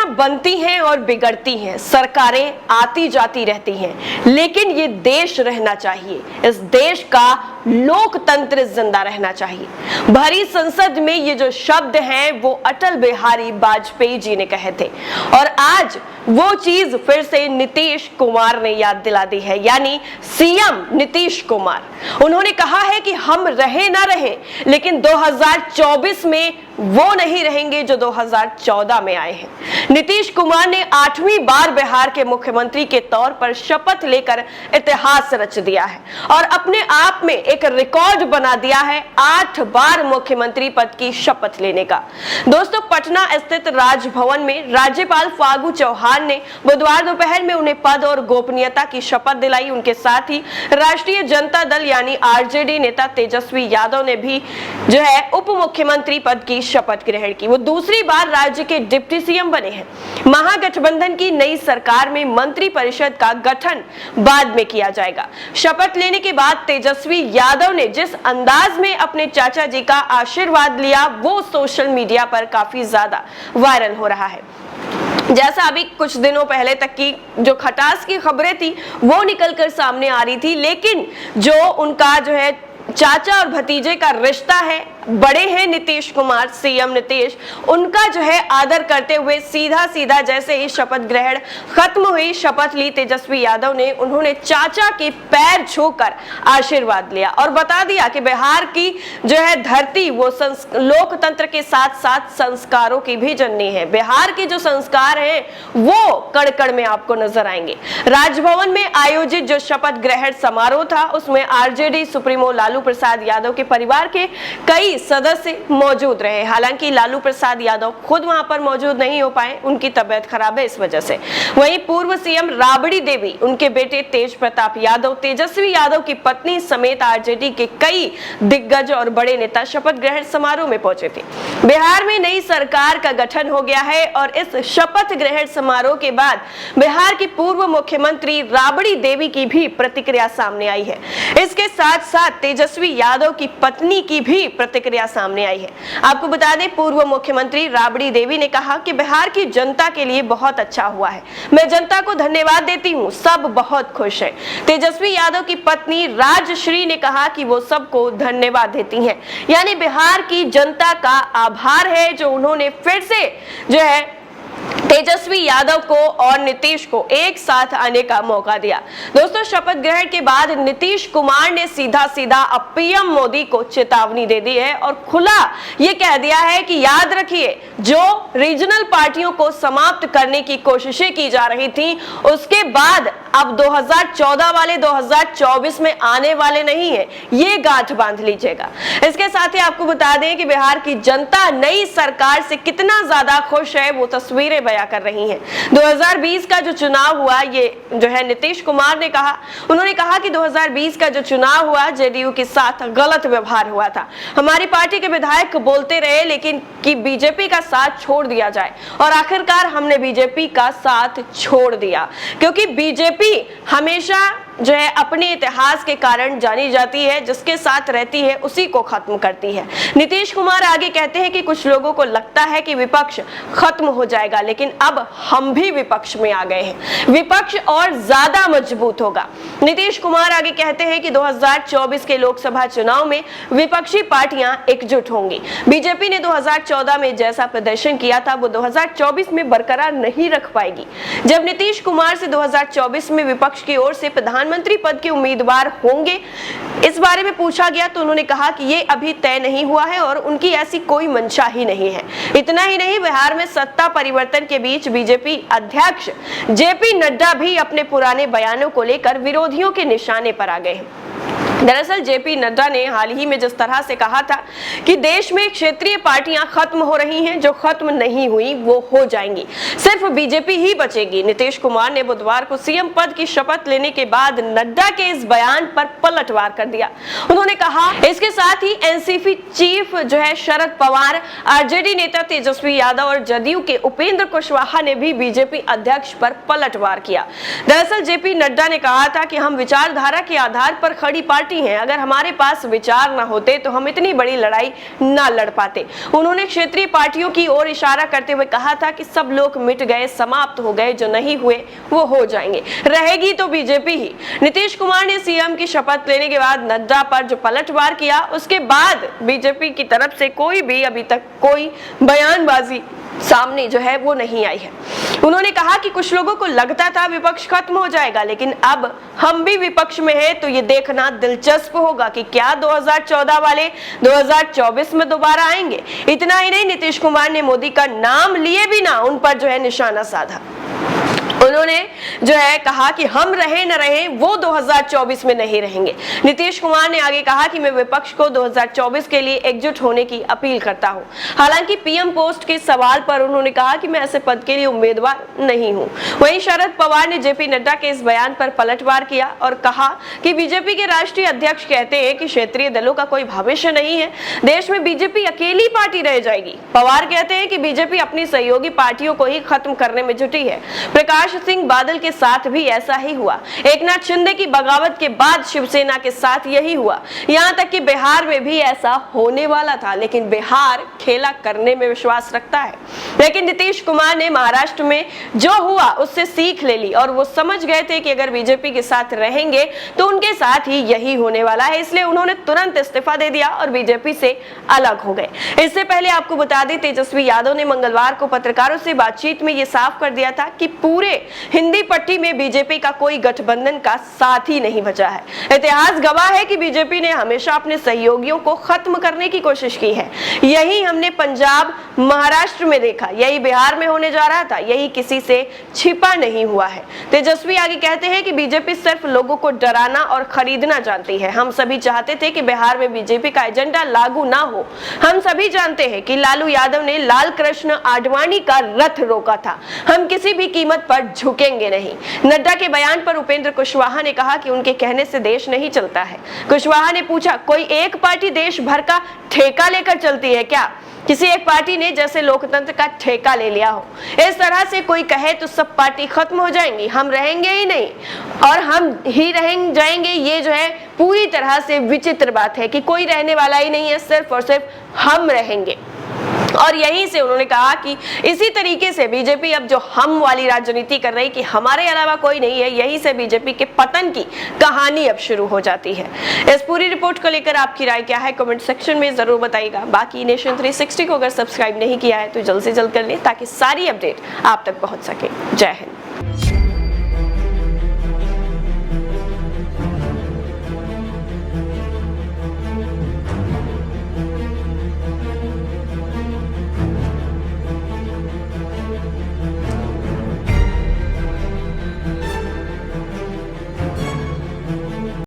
पार्टियां बनती हैं और बिगड़ती हैं, सरकारें आती जाती रहती हैं, लेकिन ये देश रहना चाहिए। इस देश का लोकतंत्र जिंदा रहना चाहिए। भरी संसद में ये जो शब्द हैं वो अटल बिहारी वाजपेयी जी ने कहे थे और आज वो चीज फिर से नीतीश कुमार ने याद दिला दी है, यानी सीएम नीतीश कुमार। उन्होंने कहा है कि हम रहे ना रहे, लेकिन 2024 में वो नहीं रहेंगे जो 2014 में आए हैं। नीतीश कुमार ने 8वीं बार बिहार के मुख्यमंत्री के तौर पर शपथ लेकर इतिहास रच दिया है और अपने आप में एक रिकॉर्ड बना दिया है 8 बार मुख्यमंत्री पद की शपथ लेने का। दोस्तों, पटना स्थित राजभवन में राज्यपाल फागू चौहान ने बुधवार दोपहर में उन्हें पद और गोपनीयता की शपथ दिलाई। उनके साथ ही राष्ट्रीय जनता दल यानी आरजेडी नेता तेजस्वी यादव ने भी जो है उप मुख्यमंत्री पद की शपथ ग्रहण की। वो दूसरी बार राज्य के डिप्टी सीएम बने हैं। महागठबंधन की नई सरकार में मंत्री परिषद का गठन बाद में किया जाएगा। शपथ लेने के बाद तेजस्वी यादव ने जिस अंदाज में अपने चाचा जी का आशीर्वाद लिया वो सोशल मीडिया पर काफी ज्यादा वायरल हो रहा है। जैसा अभी कुछ दिनों पहले तक की जो खटास की खबरें थी वो निकलकर सामने आ रही थी, लेकिन जो उनका जो है चाचा और भतीजे का रिश्ता है, बड़े हैं नीतीश कुमार, सीएम नीतीश, उनका जो है आदर करते हुए सीधा सीधा जैसे ही शपथ ग्रहण खत्म हुई, शपथ ली तेजस्वी यादव ने, उन्होंने चाचा के पैर छूकर आशीर्वाद लिया और बता दिया कि बिहार की जो है धरती वो लोकतंत्र के साथ साथ संस्कारों की भी जननी है। बिहार के जो संस्कार हैं वो कण कण में आपको नजर आएंगे। राजभवन में आयोजित जो शपथ ग्रहण समारोह था उसमें आरजेडी सुप्रीमो लालू प्रसाद यादव के परिवार के कई सदस्य मौजूद रहे। हालांकि लालू प्रसाद यादव खुद वहां पर मौजूद नहीं हो पाए, उनकी तबीयत खराब है इस वजह से। वहीं पूर्व सीएम राबड़ी देवी, उनके बेटे तेज प्रताप यादव, तेजस्वी यादव की पत्नी समेत आरजेडी के कई दिग्गज और बड़े नेता शपथ ग्रहण समारोह में पहुंचे थे। बिहार में नई सरकार का गठन हो गया है और इस शपथ ग्रहण समारोह के बाद बिहार की पूर्व मुख्यमंत्री राबड़ी देवी की भी प्रतिक्रिया सामने आई है। इसके साथ साथ तेजस्वी यादव की पत्नी की भी प्रतिक्रिया सामने आई है। आपको बता दें, पूर्व मुख्यमंत्री राबड़ी देवी ने कहा कि बिहार की जनता के लिए बहुत अच्छा हुआ है, मैं जनता को धन्यवाद देती हूँ, सब बहुत खुश है। तेजस्वी यादव की पत्नी राजश्री ने कहा कि वो सबको धन्यवाद देती हैं, यानी बिहार की जनता का आभार है जो उन्होंने फिर से जो है तेजस्वी यादव को और नीतीश को एक साथ आने का मौका दिया। दोस्तों, शपथ ग्रहण के बाद नीतीश कुमार ने सीधा सीधा अब पीएम मोदी को चेतावनी दे दी है और खुला ये कह दिया है कि याद रखिए, जो रीजनल पार्टियों को समाप्त करने की कोशिशें की जा रही थी उसके बाद अब 2014 वाले 2024 में आने वाले नहीं है, ये गांठ बांध लीजिएगा। इसके साथ ही आपको बता दें कि बिहार की जनता नई सरकार से कितना ज्यादा खुश है वो तस्वीरें बयां कर रही हैं। 2020 का जो चुनाव हुआ, ये जो है नीतीश कुमार ने कहा, उन्होंने कहा कि 2020 का जो चुनाव हुआ जेडीयू के साथ गलत व्यवहार हुआ था। हमारी पार्टी के विधायक बोलते रहे लेकिन कि बीजेपी का साथ छोड़ दिया जाए और आखिरकार हमने बीजेपी का साथ छोड़ दिया, क्योंकि बीजेपी हमेशा जो है अपने इतिहास के कारण जानी जाती है, जिसके साथ रहती है उसी को खत्म करती है। नीतीश कुमार आगे कहते हैं कि कुछ लोगों को लगता है कि विपक्ष खत्म हो जाएगा, लेकिन अब हम भी विपक्ष में आ गए हैं, विपक्ष और ज्यादा मजबूत होगा। नीतीश कुमार आगे कहते हैं कि 2024 के लोकसभा चुनाव में विपक्षी पार्टियां एकजुट होंगी। बीजेपी ने 2014 में जैसा प्रदर्शन किया था वो 2024 में बरकरार नहीं रख पाएगी। जब नीतीश कुमार से 2024 में विपक्ष की ओर से प्रधानमंत्री पद के उम्मीदवार होंगे इस बारे में पूछा गया तो उन्होंने कहा कि ये अभी तय नहीं हुआ है और उनकी ऐसी कोई मंशा ही नहीं है। इतना ही नहीं, बिहार में सत्ता परिवर्तन के बीच बीजेपी अध्यक्ष जेपी नड्डा भी अपने पुराने बयानों को लेकर विरोधियों के निशाने पर आ गए हैं। दरअसल जेपी नड्डा ने हाल ही में जिस तरह से कहा था कि देश में क्षेत्रीय पार्टियां खत्म हो रही हैं, जो खत्म नहीं हुई वो हो जाएंगी, सिर्फ बीजेपी ही बचेगी। नीतीश कुमार ने बुधवार को सीएम पद की शपथ लेने के बाद नड्डा के इस बयान पर पलटवार कर दिया। उन्होंने कहा, इसके साथ ही एनसीपी चीफ जो है शरद पवार, आरजेडी नेता तेजस्वी यादव और जदयू के उपेंद्र कुशवाहा ने भी बीजेपी अध्यक्ष पर पलटवार किया। दरअसल जेपी नड्डा ने कहा था कि हम विचारधारा के आधार पर खड़ी पार्टी पार्टी हैं, अगर हमारे पास विचार ना होते तो हम इतनी बड़ी लड़ाई ना लड़ पाते। उन्होंने क्षेत्रीय पार्टियों की ओर इशारा करते हुए कहा था कि सब लोग मिट गए, समाप्त हो गए, जो नहीं हुए वो हो जाएंगे, रहेगी तो बीजेपी ही। नीतीश कुमार ने सीएम की शपथ लेने के बाद नड्डा पर जो पलटवार किया, उसके बाद बीजेपी की तरफ से कोई भी अभी तक कोई बयानबाजी सामने जो है वो नहीं आई है। उन्होंने कहा कि कुछ लोगों को लगता था विपक्ष खत्म हो जाएगा, लेकिन अब हम भी विपक्ष में हैं, तो ये देखना दिलचस्प होगा कि क्या 2014 वाले 2024 में दोबारा आएंगे। इतना ही नहीं, नीतीश कुमार ने मोदी का नाम लिए बिना उन पर जो है निशाना साधा। उन्होंने जो है कहा कि हम रहे न रहे वो 2024 में नहीं रहेंगे। नीतीश कुमार ने आगे कहा कि मैं विपक्ष को 2024 के लिए एकजुट होने की अपील करता हूं। हालांकि पीएम पोस्ट के सवाल पर उन्होंने कहा कि मैं ऐसे पद के लिए उम्मीदवार नहीं हूं। वहीं शरद पवार ने जेपी नड्डा के इस बयान पर पलटवार किया और कहा कि बीजेपी के राष्ट्रीय अध्यक्ष कहते हैं कि क्षेत्रीय दलों का कोई भविष्य नहीं है, देश में बीजेपी अकेली पार्टी रह जाएगी। पवार कहते हैं कि बीजेपी अपनी सहयोगी पार्टियों को ही खत्म करने में जुटी है। प्रकाश सिंह बादल के साथ भी ऐसा ही हुआ। एकनाथ शिंदे की बगावत के बाद शिवसेना के साथ यही हुआ। यहां तक कि बिहार में भी ऐसा होने वाला था, लेकिन बिहार खेला करने में विश्वास रखता है। लेकिन नीतीश कुमार ने महाराष्ट्र में जो हुआ उससे सीख ले ली और वो समझ गए थे कि अगर बीजेपी के साथ रहेंगे तो उनके साथ ही यही होने वाला है, इसलिए उन्होंने तुरंत इस्तीफा दे दिया और बीजेपी से अलग हो गए। इससे पहले आपको बता दें, तेजस्वी यादव ने मंगलवार को पत्रकारों से बातचीत में ये साफ कर दिया था कि पूरे हिंदी पट्टी में बीजेपी का कोई गठबंधन का साथ ही नहीं बचा है। इतिहास गवाह है कि बीजेपी ने हमेशा अपने सहयोगियों को खत्म करने की कोशिश की है। यही हमने पंजाब महाराष्ट्र में देखा, यही बिहार में होने जा रहा था, यही किसी से छिपा नहीं हुआ है। तेजस्वी आगे कहते हैं कि बीजेपी सिर्फ लोगों को डराना और खरीदना जानती है। हम सभी चाहते थे कि बिहार में बीजेपी का एजेंडा लागू ना हो। हम सभी जानते हैं कि लालू यादव ने लाल कृष्ण आडवाणी का रथ रोका था। हम किसी भी कीमत पर झुकेंगे नहीं। नड्डा के बयान पर उपेंद्र कुशवाहा ने कहा कि उनके कहने से देश नहीं चलता है। कुशवाहा ने पूछा, कोई एक पार्टी देश भर का ठेका लेकर चलती है क्या? किसी एक पार्टी ने जैसे लोकतंत्र का ठेका ले लिया हो। इस तरह से कोई कहे तो सब पार्टी खत्म हो जाएंगी, हम रहेंगे ही नहीं और हम ही रह जाएंगे। ये जो है पूरी तरह से विचित्र बात है कि कोई रहने वाला ही नहीं है, सिर्फ और सिर्फ हम रहेंगे। और यहीं से उन्होंने कहा कि इसी तरीके से बीजेपी अब जो हम वाली राजनीति कर रही कि हमारे अलावा कोई नहीं है, यहीं से बीजेपी के पतन की कहानी अब शुरू हो जाती है। इस पूरी रिपोर्ट को लेकर आपकी राय क्या है, कमेंट सेक्शन में जरूर बताइएगा। बाकी नेशन 360 को अगर सब्सक्राइब नहीं किया है तो जल्द से जल्द कर लें ताकि सारी अपडेट आप तक पहुंच सके। जय हिंद।